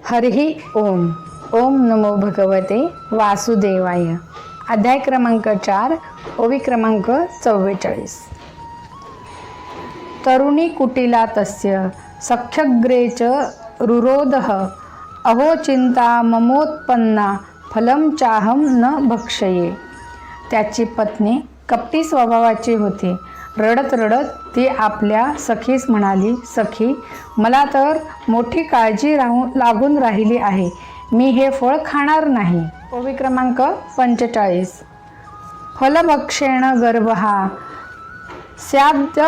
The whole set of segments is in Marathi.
हरिः ओम. ओम नमो भगवते वासुदेवाय. अध्याय क्रमांक 4, ओवी क्रमांक 44. तरुणी कुटिला तस्य सख्यग्रे च रुरोधः अहो चिंता ममोत्पन्ना फलं चाहम न भक्षये. त्याची पत्नी कपटी स्वभावाची होती. रडत रडत ती आपल्या सखीस म्हणाली, सखी, मला तर मोठी काळजी लागून राहिली आहे. मी हे फळ खाणार नाही. ओवी क्रमांक 45. फलभक्षेण गर्भहा स्याद्य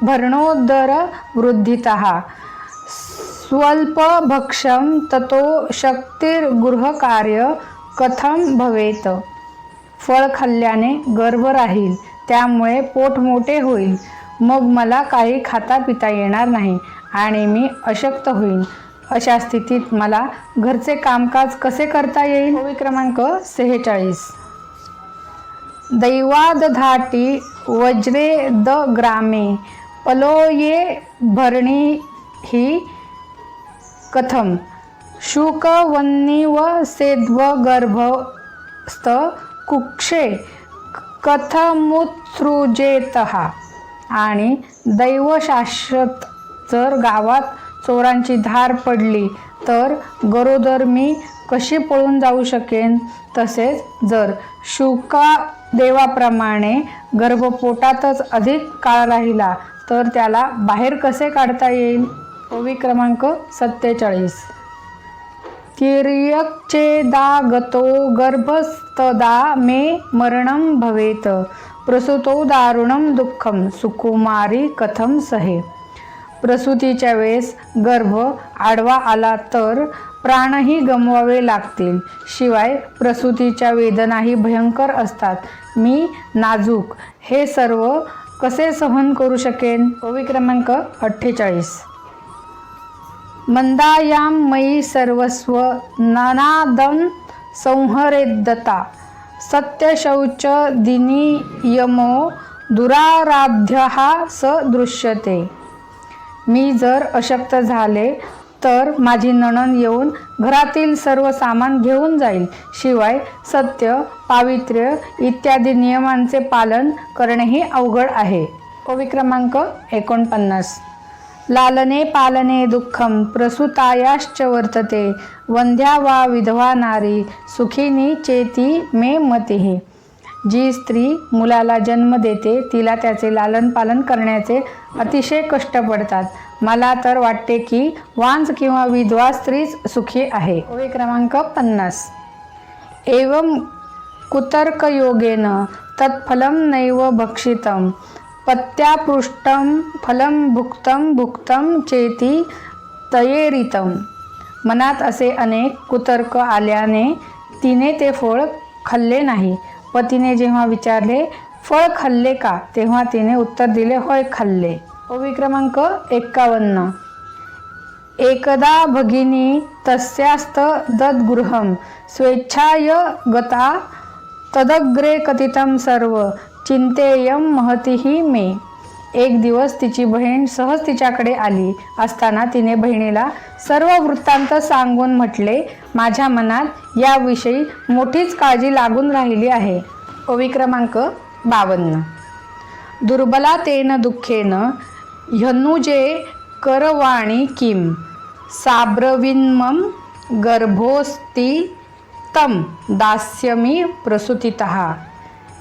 भरणोदर वृद्धितः स्वल्पभक्षं ततो शक्तिर्गृहकार्य कथं भवेत. फळ खाल्ल्याने गर्भ राहील, त्यामुळे पोट मोठे होईल. मग मला काही खाता पिता येणार नाही आणि मी अशक्त होईन. अशा स्थितीत मला घरचे कामकाज कसे करता येईल. ओवी क्रमांक 46. दैवादधाटी वज्रे द ग्रामे पलोये भरणी ही कथम शुकवन्निव सेद्व गर्भस्थ कुक्षे कथमुत्सृजेतः. आणि दैवशाश्वत जर गावात चोरांची धार पडली तर गरोदर मी कशी पळून जाऊ शकेन. तसेच जर शुका देवाप्रमाणे गर्भ पोटातच अधिक काळ राहिला तर त्याला बाहेर कसे काढता येईल. ओवी क्रमांक 47. तिर्यक्चेदागतो गर्भस्तदा मे मरणं भवेत प्रसूतो दारुणं दुःखम सुकुमारी कथम सहे. प्रसूतीच्या वेळेस गर्भ आडवा आला तर प्राणही गमवावे लागतील. शिवाय प्रसूतीच्या वेदनाही भयंकर असतात. मी नाजूक हे सर्व कसे सहन करू शकेन. ओवी क्रमांक 48. मंदायां मयि सर्वस्व नानादं संहरेद्दता सत्यशौच दिनियमो दुराराध्यः स दृश्यते. मी जर अशक्त झाले तर माझी नणंद येऊन घरातील सर्व सामान घेऊन जाईल. शिवाय सत्य, पावित्र्य इत्यादी नियमांचे पालन करणेही अवघड आहे. ओवी क्रमांक 49. लालने पालने दुःखम प्रसूतायाश्च वर्तते वंध्या वा विधवा नारी सुखिनी चेती मे मतिः. जी स्त्री मुलाला जन्म देते तिला त्याचे लालन पालन करण्याचे अतिशय कष्ट पडतात. मला तर वाटते की वांज किंवा विधवा स्त्रीच सुखी आहे. ओवी क्रमांक 50. एवं कुतर्कयोगेन तत्फलं नैव भक्षितं पत्यापृष्टं फलं भुक्तं चेती तयेरितं. मनात असे अनेक कुतर्क आल्याने तिने ते फळ खाल्ले नाही. पतीने जेव्हा विचारले, फळ खाल्ले का, तेव्हा तिने उत्तर दिले, होय खाल्ले. ओवी क्रमांक 51. एकदा भगिनी तस्यास्त दद्गृहं स्वेच्छाय गता तदग्रे कथितं सर्व चिंतेयं महतीही मे. एक दिवस तिची बहीण सहज तिच्याकडे आली असताना तिने बहिणीला सर्व वृत्तांत सांगून म्हटले, माझ्या मनात याविषयी मोठीच काळजी लागून राहिली आहे. ओवी क्रमांक 52. दुर्बलातेन दुःखेन ह्यनुजे करवाणी किम साब्रवीन्मम गर्भोस्ति तम दास्यमी प्रसूतितः.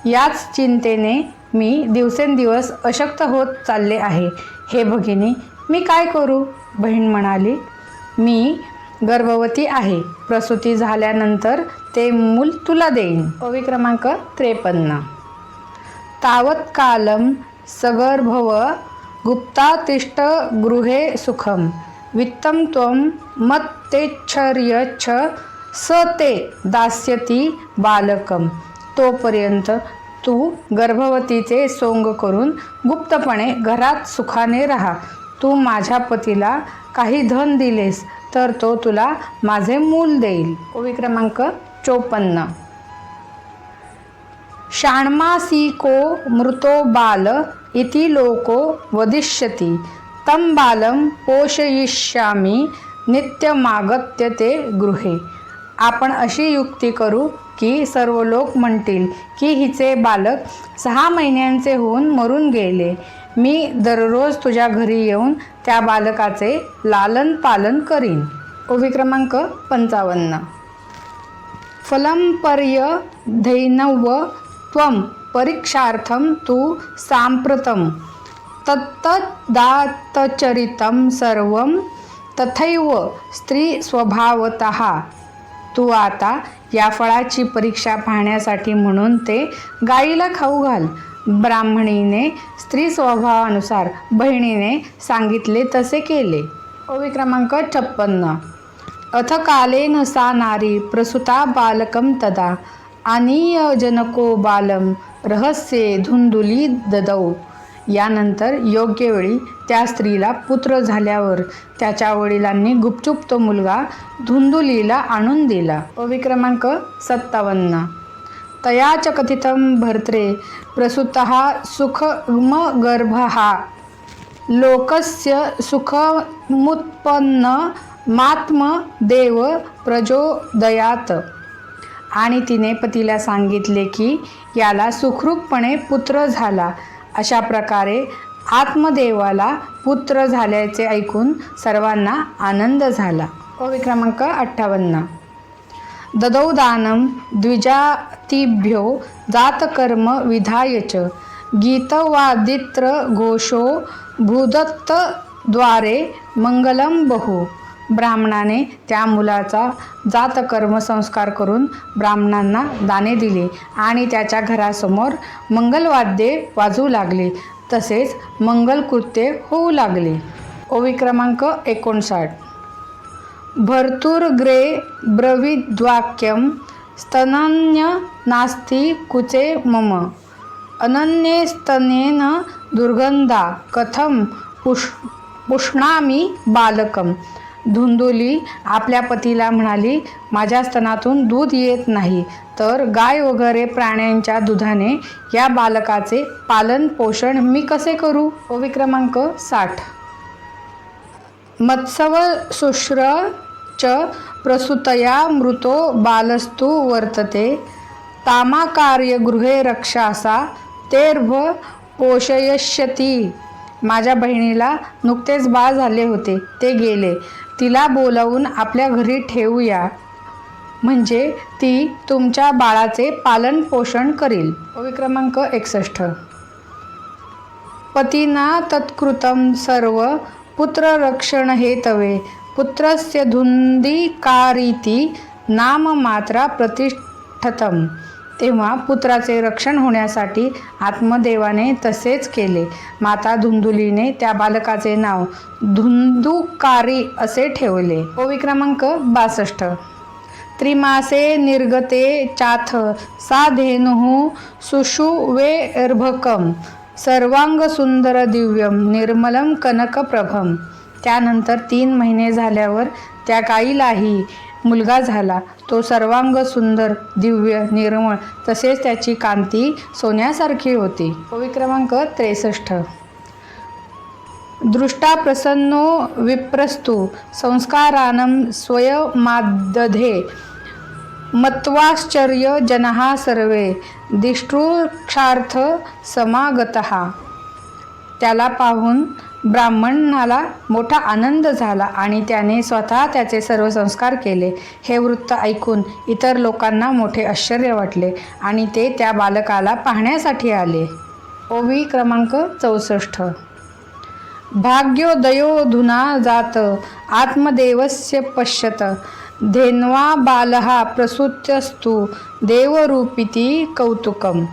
याच चिंतेने मी दिवसेंदिवस अशक्त होत चालले आहे. हे भगिनी, मी काय करू. बहीण म्हणाली, मी गर्भवती आहे. प्रसूती झाल्यानंतर ते मूल तुला देईन. ओवी क्रमांक 53. तावत्कालं सगर्भव गुप्तातिष्ठ गृहे सुखम वित्तं त्वं मत्तेच्छर्यच्छ स ते दास्यती बालकम. तोपर्यंत तू गर्भवतीचे सोंग करून गुप्तपणे घरात सुखाने राहा. तू माझ्या पतीला काही धन दिलेस तर तो तुला माझे मूल देईल. ओवी क्रमांक 54. षाण्मासिको मृतो बाल इति लोको वदिष्यति तं बालं पोषयिष्यामि नित्यमागत्य ते गृहे. आपण अशी युक्ती करू की सर्व लोक म्हणतील की हिचे बालक 6 महिन्यांचे होऊन मरून गेले. मी दररोज तुझ्या घरी येऊन त्या बालकाचे लालन पालन करीन. ओवी क्रमांक 55. फलं पर्यधैनव त्वं परीक्षार्थं तु साम्प्रतं तत्तदात्तचरितं सर्वं तथैव स्त्री स्वभावतः. तू आता या फळाची परीक्षा पाहण्यासाठी म्हणून ते गाईला खाऊ घाल. ब्राह्मणीने स्त्री स्वभावानुसार बहिणीने सांगितले तसे केले. ओवी क्रमांक 56. अथ कालेन सा नारी प्रसूता बालकं तदा अनीयजनको बालं रहस्ये धुंदुली ददौ. यानंतर योग्य वेळी त्या स्त्रीला पुत्र झाल्यावर त्याच्या वडिलांनी गुपचूप तो मुलगा धुंदुलीला आणून दिला. ओवी क्रमांक 57. तया च कथितं भर्त्रे प्रसूतः सुखमगर्भः लोकस्य सुखमुत्पन्नमात्मदेव प्रचोदयात्. आणि तिने पतीला सांगितले की याला सुखरूपपणे पुत्र झाला. अशा प्रकारे आत्मदेवाला पुत्र झाल्याचे ऐकून सर्वांना आनंद झाला. ओवी क्रमांक 58. ददौ दानं द्विजातिभ्यो जातकर्म विधाय च गीतवादित्र घोषो भूदत्तद्वारे मंगलम बहु. ब्राह्मणाने त्या मुलाचा जातकर्म संस्कार करून ब्राह्मणांना दाने दिले आणि त्याच्या घरासमोर मंगलवाद्ये वाजू लागले. तसेच मंगलकृत्ये होऊ लागले. ओवी क्रमांक 59. भर्तुर्ग्रे ब्रवीद्वाक्यं स्तनन्य नास्ति कुचे मम अनन्यस्तनेन दुर्गंधा कथं पुष्णामी बालकम. धुंदुली आपल्या पतीला म्हणाली, माझ्या स्तनातून दूध येत नाही, तर गाय वगैरे प्राण्यांच्या दुधाने या बालकाचे पालन पोषण मी कसे करू. ओवी क्रमांक 60. मत्सव शुश्र च प्रसूतया मृतो बालस्तु वर्तते तामाकार्य गृहे रक्षासा तेर्भ पोषयष्यती. माझ्या बहिणीला नुकतेच बाळ झाले होते, ते गेले. तिला बोलावून आपल्या घरी ठेवूया, म्हणजे ती तुमच्या बाळाचे पालन पोषण करील. ओवी क्रमांक 61. पतीना तत्कृतं सर्व पुत्ररक्षण हेतवे पुत्रस्य धुंदिकारीति नाम मात्रा प्रतिष्ठतम. तेव्हा पुत्राचे रक्षण होण्यासाठी आत्मदेवाने तसेच केले. माता धुंदुलीने त्या बालकाचे नाव धुंदुकारी असे ठेवले. ओवी क्रमांक 62. त्रिमासे निर्गते चाथ सा धेनुः सुषुवेर्भकं सर्वांग सुंदर दिव्यम निर्मलम कनकप्रभम. त्यानंतर 3 महिने झाल्यावर त्या गाईलाही मुलगा झाला. तो सर्वांग सुंदर, दिव्य, निर्मळ, तसेच त्याची कांती सोन्यासारखी होती. ओवी क्रमांक 63. दृष्टा प्रसन्नो विप्रस्तु संस्कारानं स्वयमादधे मत्वाश्चर्य जनः सर्वे दिष्टृक्षार्थ समागतः. त्याला पाहून ब्राह्मणाला मोठा आनंद झाला आणि त्याने स्वतः त्याचे सर्व संस्कार केले. हे वृत्त ऐकून इतर लोकांना मोठे आश्चर्य वाटले आणि ते त्या बालकाला पाहण्यासाठी आले. ओवी क्रमांक 64. भाग्योदयोऽधुना जात आत्मदेवस्य पश्यत धेन्वा बालः प्रसूत्यस्तु देवरूपिति कौतुकम.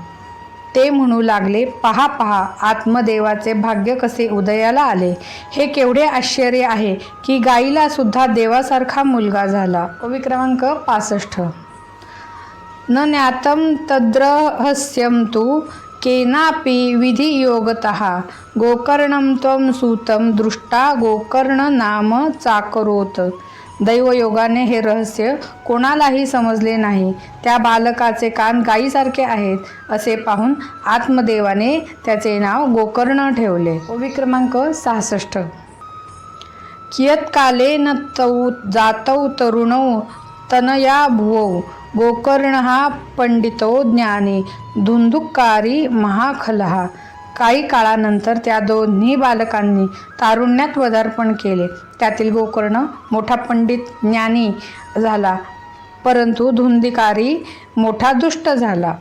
ते म्हणू लागले, पहा पहा, आत्मदेवाचे भाग्य कसे उदयाला आले. हे केवढे आश्चर्य आहे की गाईला सुद्धा देवासारखा मुलगा झाला. ओवी क्रमांक 65. न ज्ञातं तद्रहस्यं तु केनापि विधियोगतः गोकर्णं त्वं सूतं दृष्टा गोकर्ण नाम चाकरोत. दैवयोगाने हे रहस्य कोणालाही समजले नाही. त्या बालकाचे कान गायीसारखे आहेत असे पाहून आत्मदेवाने त्याचे नाव गोकर्ण ठेवले. ओवी क्रमांक 66. कियत्कालेन तौ जातौ तरुणौ तनया भुवौ गोकर्णः पंडितो ज्ञानी धुंधुकारी महाखलः. काही काळानंतर त्या दोन्ही बालकांनी तारुण्यात पदार्पण केले. त्यातील गोकर्ण मोठा पंडित ज्ञानी झाला, परंतु धुंदीकारी मोठा दुष्ट झाला.